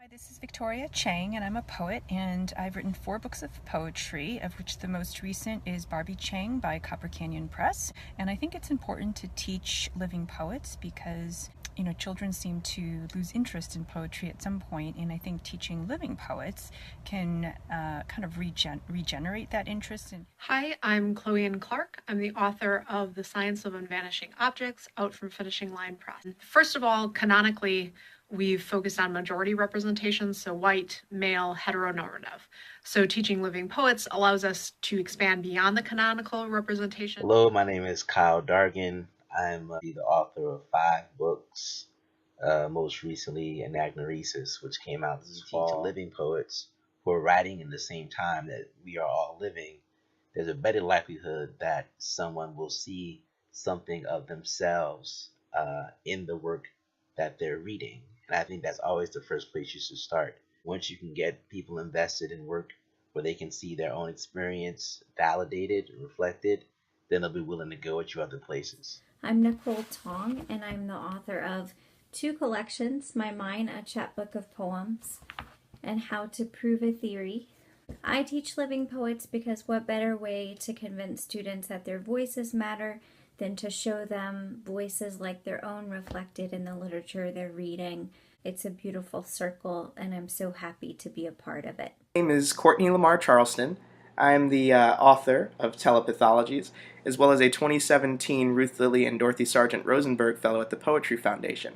Hi, this is Victoria Chang, and I'm a poet, and I've written 4 books of poetry, of which the most recent is Barbie Chang by Copper Canyon Press. And I think it's important to teach living poets because, children seem to lose interest in poetry at some point, and I think teaching living poets can kind of regenerate that interest. Hi, I'm Chloe Ann Clark. I'm the author of The Science of Unvanishing Objects, out from Finishing Line Press. First of all, canonically, we've focused on majority representation, so white, male, heteronormative. So teaching living poets allows us to expand beyond the canonical representation. Hello, my name is Kyle Dargan. I'm the author of 5 books, most recently Anagnoresis, which came out this fall. To living poets who are writing in the same time that we are all living, there's a better likelihood that someone will see something of themselves in the work that they're reading. And I think that's always the first place you should start. Once you can get people invested in work where they can see their own experience validated and reflected, then they'll be willing to go with you other places. I'm Nicole Tong, and I'm the author of 2 collections, My Mind, a Chapbook of Poems, and How to Prove a Theory. I teach living poets because what better way to convince students that their voices matter than to show them voices like their own reflected in the literature they're reading. It's a beautiful circle, and I'm so happy to be a part of it. My name is Courtney Lamar Charleston. I'm the author of Telepathologies, as well as a 2017 Ruth Lilly and Dorothy Sargent Rosenberg Fellow at the Poetry Foundation.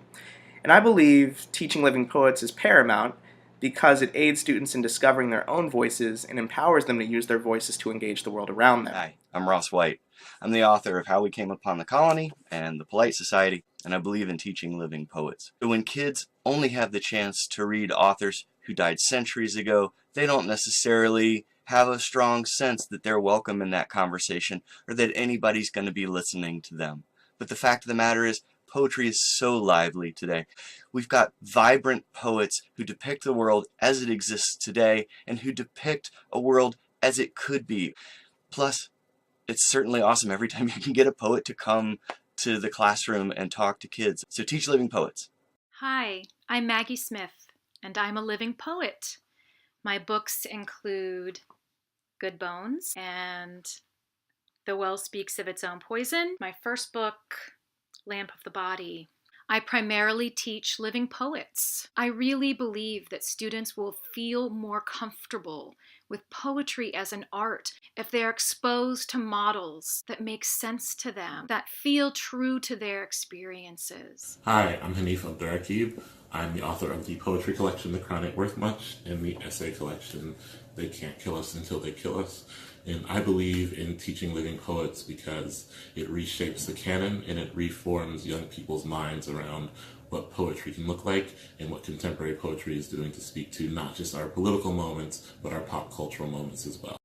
And I believe teaching living poets is paramount because it aids students in discovering their own voices and empowers them to use their voices to engage the world around them. Hi, I'm Ross White. I'm the author of How We Came Upon the Colony and The Polite Society, and I believe in teaching living poets. But when kids only have the chance to read authors who died centuries ago, they don't necessarily have a strong sense that they're welcome in that conversation or that anybody's going to be listening to them. But the fact of the matter is, poetry is so lively today. We've got vibrant poets who depict the world as it exists today and who depict a world as it could be. Plus, it's certainly awesome every time you can get a poet to come to the classroom and talk to kids. So teach living poets. Hi, I'm Maggie Smith, and I'm a living poet. My books include Good Bones and The Well Speaks of Its Own Poison. My first book, Lamp of the Body. I primarily teach living poets. I really believe that students will feel more comfortable with poetry as an art if they're exposed to models that make sense to them, that feel true to their experiences. Hi, I'm Hanif Abdurraqib. I'm the author of the poetry collection, The Crown Ain't Worth Much, and the essay collection, They Can't Kill Us Until They Kill Us. And I believe in teaching living poets because it reshapes the canon and it reforms young people's minds around what poetry can look like and what contemporary poetry is doing to speak to not just our political moments, but our pop cultural moments as well.